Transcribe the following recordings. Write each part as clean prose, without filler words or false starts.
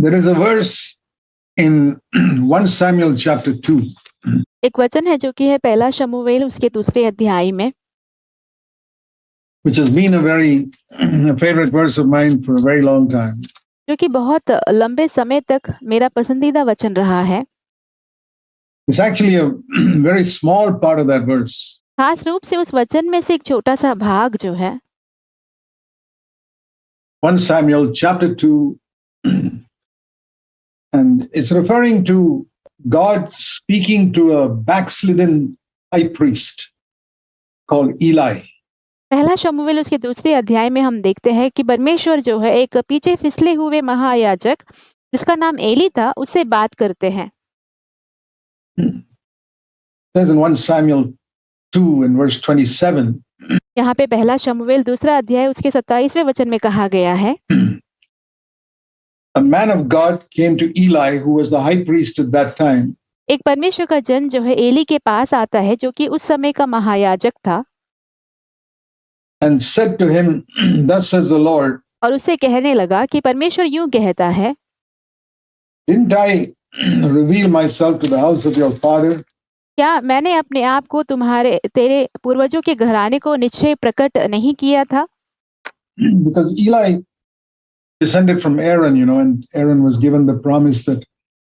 There is a verse in 1 Samuel chapter 2, एक वचन है जो कि है पहला शमूएल उसके दूसरे अध्याय में, which has been a very a favorite verse of mine for a very long time. जो कि बहुत लंबे समय तक मेरा पसंदीदा वचन रहा है। It's actually a very small part of that verse. खास रूप से उस वचन में से एक छोटा सा भाग जो है 1 Samuel chapter 2, and it's referring to God speaking to a backslidden high priest called Eli. पहला शमूएल उसके दूसरे अध्याय में हम देखते हैं कि परमेश्वर जो है एक पीछे फिसले हुए महायाजक जिसका नाम एली था उससे बात करते हैं। It says in 1 Samuel 2 in verse 27, यहाँ पे पहला शमूएल दूसरा अध्याय उसके 27वें वचन में कहा गया है, a man of God came to Eli, who was the high priest at that time, एक परमेश्वर का जन जो है एली के पास आता है जो कि उस समय का महायाजक था and said to him, thus says the Lord, और उससे कहने लगा कि परमेश्वर यूं कहता है, didn't I reveal myself to the house of your father? क्या मैंने अपने आप को तेरे पूर्वजों के घराने को निश्चय प्रकट नहीं किया था? Because Eli descended from Aaron, and Aaron was given the promise that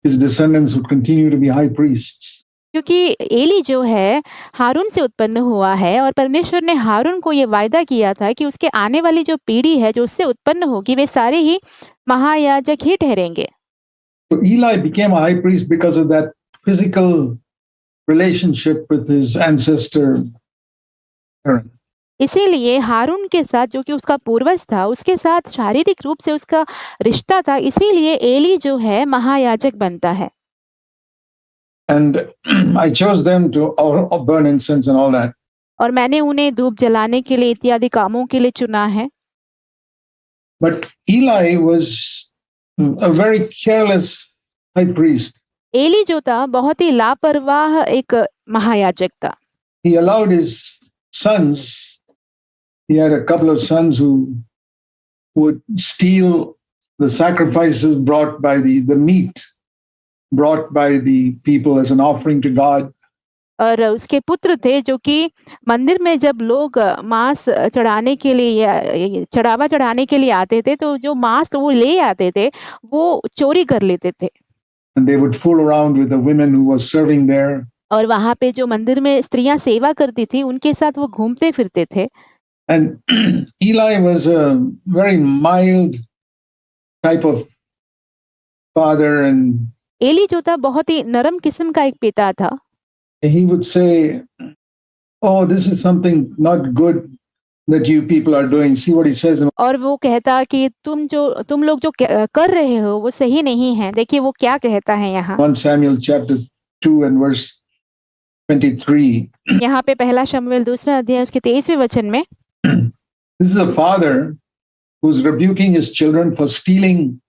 his descendants would continue to be high priests. क्योंकि एली जो है हारून से उत्पन्न हुआ है और परमेश्वर ने हारून को ये वायदा किया था कि उसके आने वाली जो पीढ़ी है जो उससे उत्पन्न होगी वे सारे ही महायाजक ही ठहरेंगे। So Eli became a high priest because of that physical relationship with his ancestor Aaron. इसीलिए हारून के साथ जो कि उसका पूर्वज था उसके साथ शारीरिक रूप से उसका रिश्ता था, इसीलिए एली जो है महायाजक बनता है। And I chose them to burn incense and all that. और मैंने उन्हें धूप जलाने के लिए इत्यादि कामों के लिए चुना है। But Eli was a very careless high priest. Eli जो था बहुत ही लापरवाह एक महायाजक था। He allowed his sons, he had a couple of sons who would steal the sacrifices brought by the meat brought by the people as an offering to God. और उसके पुत्र थे जो कि मंदिर में जब लोग मांस चढ़ाने के लिए या चढ़ावा चढ़ाने के लिए आते थे तो जो मांस वो ले आते थे वो चोरी कर लेते थे And they would fool around with the women who were serving there. और वहां पे जो मंदिर में स्त्रियां सेवा करती थी उनके साथ वो घूमते फिरते थे। And Eli was a very mild type of father, and Eli जो था बहुत ही नरम किस्म का एक पिता था। he would say, oh, this is something not good that you people are doing. See what he says in और वो कहता कि तुम लोग जो कर रहे हो वो सही नहीं है। देखिए वो क्या कहता है यहाँ 1 Samuel chapter 2 and verse 23. यहाँ पे पहला शमूएल दूसरा अध्याय उसके 23वें वचन में, This is a father who's rebuking his children for stealing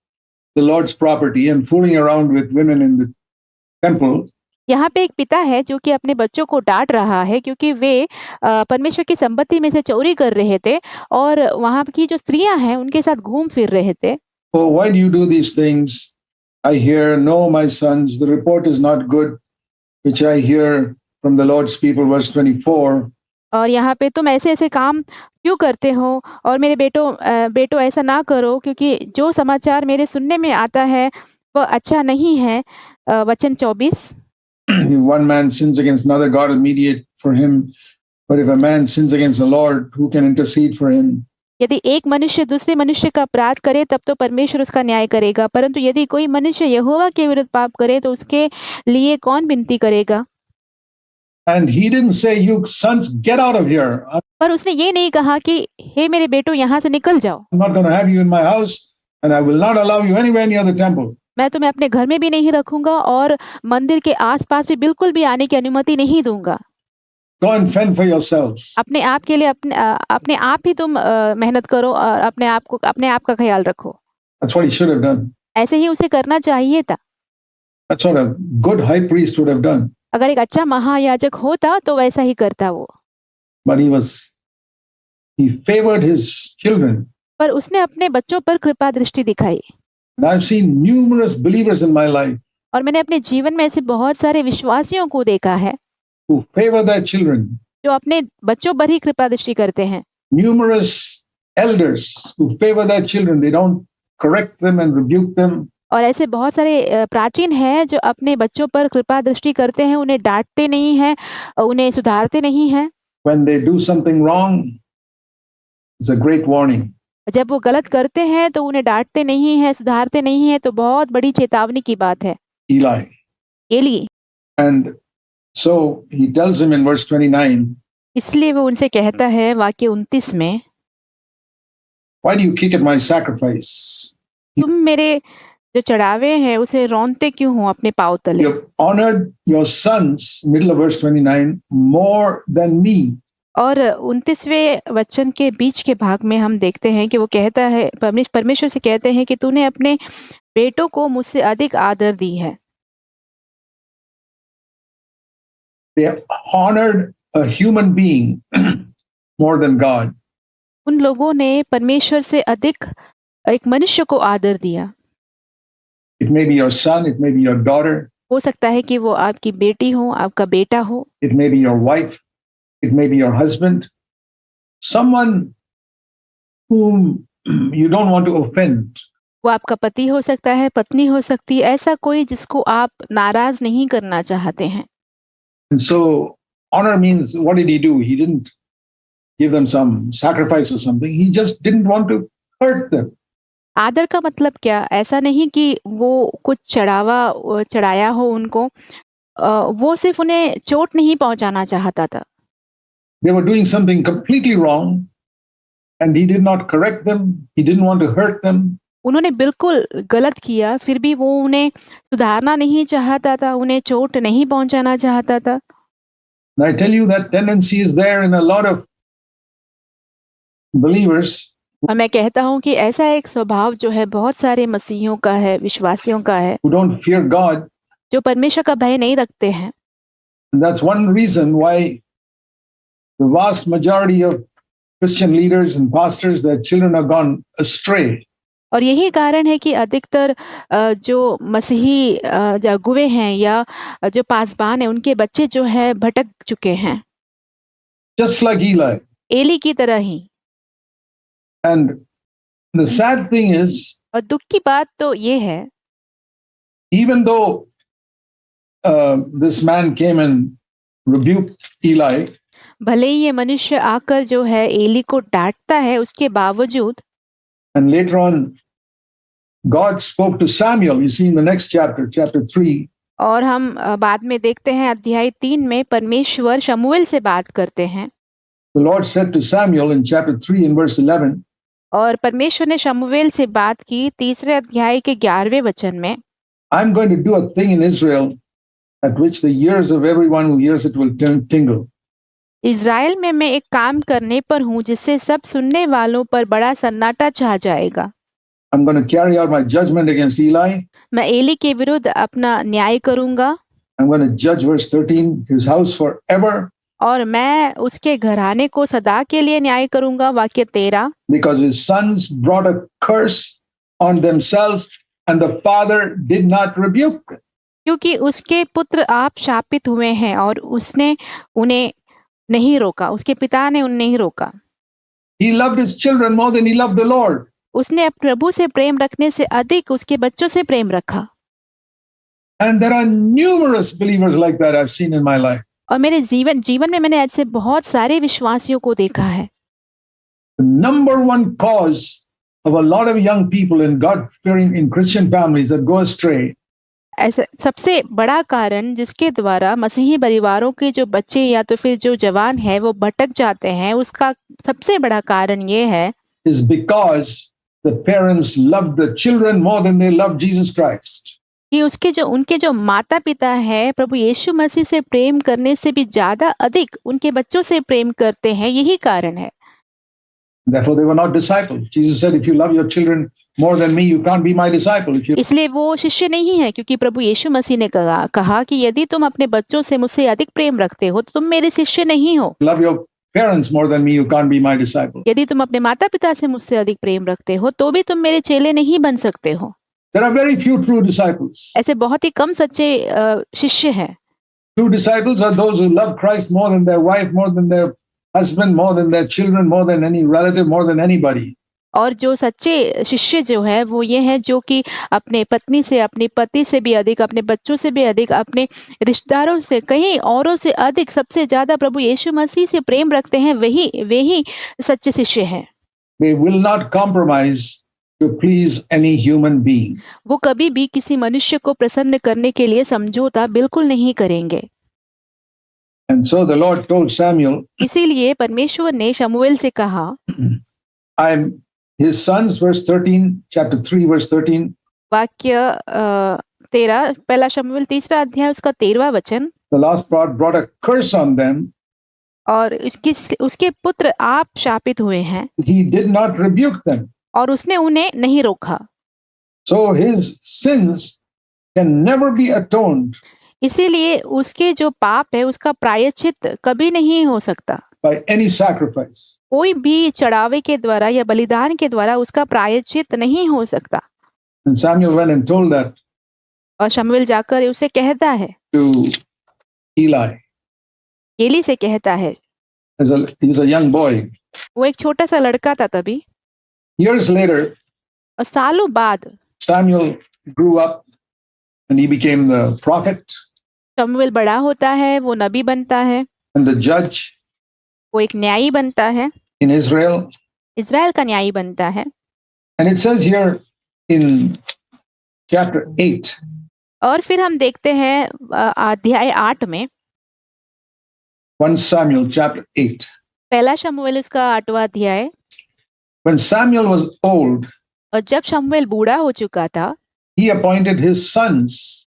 the Lord's property and fooling around with women in the temple. यहाँ पे एक पिता है जो कि अपने बच्चों को डांट रहा है क्योंकि वे परमेश्वर की संपत्ति में से चोरी कर रहे थे और वहाँ की जो स्त्रियां हैं उनके साथ घूम फिर रहे थे। Oh, why do you do these things? I hear, no, my sons, the report is not good, which I hear from the Lord's people, verse 24. और यहाँ पे तुम ऐसे ऐसे काम क्यों करते हो और मेरे बेटो ऐसा ना करो क्योंकि जो समाचार मेरे सुनने में आता है वो अच्छा नहीं है। वचन 24, If one man sins against another, God will mediate for him. But if a man sins against the Lord, who can intercede for him? यदि एक मनुष्य दूसरे मनुष्य का अपराध करे तब तो परमेश्वर उसका न्याय करेगा, परंतु यदि कोई मनुष्य यहोवा के विरुद्ध पाप करे तो उसके लिए कौन विनती करेगा। And he didn't say, you sons, get out of here. पर उसने ये नहीं कहा कि हे मेरे बेटो यहाँ से निकल जाओ, I'm not going to have you in my house, and I will not allow you anywhere near the temple. मैं तुम्हें अपने घर में भी नहीं रखूंगा और मंदिर के आसपास भी बिल्कुल भी आने की अनुमति नहीं दूंगा। Go and fend for yourselves. अपने आप के लिए अपने आप ही तुम मेहनत करो और अपने आप का ख्याल रखो। That's what he should have done. ऐसे ही उसे करना चाहिए था। That's what a good high priest would have done. अगर एक अच्छा महायाजक होता तो वैसा ही करता वो। But he favored his children. पर उसने अपने बच्चों पर कृपा दृष्टि दिखाई। And I've seen numerous believers in my life और मैंने अपने जीवन में ऐसे बहुत सारे विश्वासियों को देखा है who favor their children, जो अपने बच्चों पर ही कृपा दृष्टि करते हैं। numerous elders who favor their children. They don't correct them and rebuke them. और ऐसे बहुत सारे प्राचीन हैं जो अपने बच्चों पर कृपा दृष्टि करते हैं, उन्हें डाँटते नहीं हैं, उन्हें सुधारते नहीं हैं। When they do something wrong, it's a great warning. जब वो गलत करते हैं तो उन्हें डाँटते नहीं हैं, सुधारते नहीं हैं, तो बहुत बड़ी चेतावनी की बात है। Eli. Eli, And so he tells him in verse 29, इसलिए वो उनसे कहता है वाक्य 29 में, why do you kick at my sacrifice? तुम मेरे जो चढ़ावे हैं उसे रौंदते क्यों हो अपने पाँव तले? You have honored your sons, middle of verse 29, more than me. और 29वें वचन के बीच के भाग में हम देखते हैं कि वो कहता है, परमेश्वर से कहते हैं कि तूने अपने बेटों को मुझसे अधिक आदर दी है। They have honored a human being more than God. उन लोगों ने परमेश्वर से अधिक एक मनुष्य को आदर दिया। It may be your son, it may be your daughter, हो सकता है कि वो आपकी बेटी हो, आपका बेटा हो, it may be your wife, it may be your husband, someone whom you don't want to offend. वो आपका पति हो सकता है, पत्नी हो सकती है, ऐसा कोई जिसको आप नाराज नहीं करना चाहते हैं। And so honor means, what did he do? He didn't give them some sacrifice or something. He just didn't want to hurt them. आदर का मतलब क्या? ऐसा नहीं कि वो कुछ चढ़ाया हो उनको, वो सिर्फ उन्हें चोट नहीं पहुंचाना चाहता था। They were doing something completely wrong and he did not correct them. He didn't want to hurt them. उन्होंने बिल्कुल गलत किया, फिर भी वो उन्हें सुधारना नहीं चाहता था, उन्हें चोट नहीं पहुंचाना चाहता था। And I tell you that tendency is there in a lot of believers और मैं कहता हूँ कि ऐसा एक स्वभाव जो है बहुत सारे मसीहियों का है, विश्वासियों का है, who don't fear God. जो परमेश्वर का भय नहीं रखते हैं। And that's one reason why the vast majority of Christian leaders and pastors, their children have gone astray. और यही कारण है कि अधिकतर जो मसीही अगुवे हैं या जो पासबान हैं, उनके बच्चे जो है भटक चुके हैं, Just like Eli. एली की तरह ही। And the sad thing is, और दुख की बात तो ये है, even though this man came and rebuked Eli, भले ही ये मनुष्य आकर जो है एली को डांटता है, उसके बावजूद and later on, God spoke to Samuel. You see in the next chapter, chapter 3, और हम बाद में देखते हैं अध्याय 3 में परमेश्वर शमूएल से बात करते हैं। the Lord said to Samuel in chapter 3 in verse 11, और परमेश्वर ने शमूएल से बात की 3रे अध्याय के 11वें वचन में, I'm going to do a thing in Israel at which the ears of everyone who hears it will tingle. Israel में मैं एक काम करने पर हूँ जिससे सब सुनने वालों पर बड़ा सन्नाटा छा जाएगा। I'm going to carry out my judgment against Eli. मैं एली के विरुद्ध अपना न्याय करूंगा I'm going to judge verse 13, his house forever, और मैं उसके घराने को सदा के लिए न्याय करूंगा, वाक्य 13, because his sons brought a curse on themselves and the father did not rebuke them. क्योंकि उसके पुत्र आप शापित हुए हैं और उसने उन्हें नहीं रोका, उसके पिता ने उन्हें नहीं रोका। He loved his children more than he loved the Lord. उसने प्रभु से प्रेम रखने से अधिक उसके बच्चों से प्रेम रखा। And there are numerous believers like that I've seen in my life. और मेरे जीवन में मैंने ऐसे बहुत सारे विश्वासियों को देखा है। The number one cause of a lot of young people in God-fearing in Christian families that go astray ऐसा सबसे बड़ा कारण जिसके द्वारा मसीही परिवारों के जो बच्चे या तो फिर जो जवान है वो भटक जाते हैं, उसका सबसे बड़ा कारण ये है is because the parents love the children more than they love Jesus Christ. कि उनके जो माता पिता है प्रभु यीशु मसीह से प्रेम करने से भी ज्यादा अधिक उनके बच्चों से प्रेम करते हैं, यही कारण है। Therefore, they were not disciples. Jesus said, if you love your children more than me, you can't be my disciple. If you इसलिए वो शिष्य नहीं है, क्योंकि प्रभु यीशु मसीह ने कहा कि यदि तुम अपने बच्चों से मुझसे अधिक प्रेम रखते हो तो तुम मेरे शिष्य नहीं हो। love your parents more than me, you can't be my disciple. यदि तुम अपने माता पिता से मुझसे अधिक प्रेम रखते हो तो भी तुम मेरे चेले नहीं बन सकते हो। There are very few true disciples. ऐसे बहुत ही कम सच्चे शिष्य हैं। True disciples are those who love Christ more than their wife, more than their husband, more than their children, more than any relative, more than anybody. और जो सच्चे शिष्य जो है वो ये हैं जो कि अपने पत्नी से, अपने पति से भी अधिक, अपने बच्चों से भी अधिक, अपने रिश्तेदारों से, कहीं औरों से अधिक, सबसे ज़्यादा प्रभु यीशु मसीह से प्रेम रखते हैं, वे ही सच्चे शिष्य हैं। They will not compromise to please any human being. वो कभी भी किसी मनुष्य को प्रसन्न करने के लिए समझौता बिल्कुल नहीं करेंगे। And so the Lord told Samuel, इसीलिए परमेश्वर ने शमूएल से कहा, I'm his sons, verse 13, chapter 3, verse 13. वाक्य 13, पहला शमूएल 3 अध्याय उसका 13वां वचन। The last part brought a curse on them. और उसके पुत्र आप शापित हुए हैं। He did not rebuke them. और उसने उन्हें नहीं रोका। So his sins can never be atoned इसीलिए उसके जो पाप है उसका प्रायश्चित कभी नहीं हो सकता। by any sacrifice. कोई भी चढ़ावे के द्वारा या बलिदान के द्वारा उसका प्रायश्चित नहीं हो सकता। And Samuel went and told that और शमूएल जाकर उसे कहता है, to Eli. एली से कहता है, He was a young boy. वो एक छोटा सा लड़का था तभी। Years later, और सालों बाद Samuel grew up and he became the prophet शमूएल बड़ा होता है, वो नबी बनता है, and the judge वो एक न्यायी बनता है, in Israel. इज़राइल का न्यायी बनता है। And it says here in chapter 8, और फिर हम देखते हैं अध्याय 8 में, 1 Samuel chapter 8. पहला शमूएल उसका 8वां अध्याय। When Samuel was old, और जब शमूएल बूढ़ा हो चुका था, he appointed his sons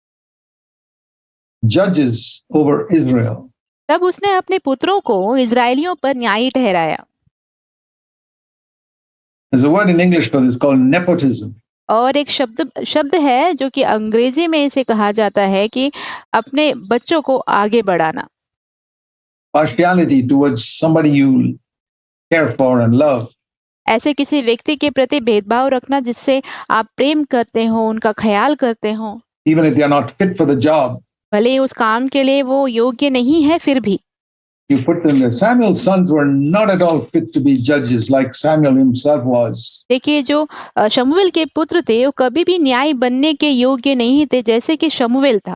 judges over Israel. तब उसने अपने पुत्रों को इज़राइलियों पर न्यायी ठहराया। There's a word in English for this called nepotism. और एक शब्द है जो कि अंग्रेजी में इसे कहा जाता है कि अपने बच्चों को आगे बढ़ाना। Partiality towards somebody you care for and love. ऐसे किसी व्यक्ति के प्रति भेदभाव रखना जिससे आप प्रेम करते हो, उनका ख्याल करते हो, Even if they are not fit for the job, भले ही उस काम के लिए वो योग्य नहीं है फिर भी। you put them there. Samuel's sons were not at all fit to be judges like Samuel himself was. देखिए जो शमूएल के पुत्र थे वो कभी भी न्याय बनने के योग्य नहीं थे जैसे कि शमूएल था।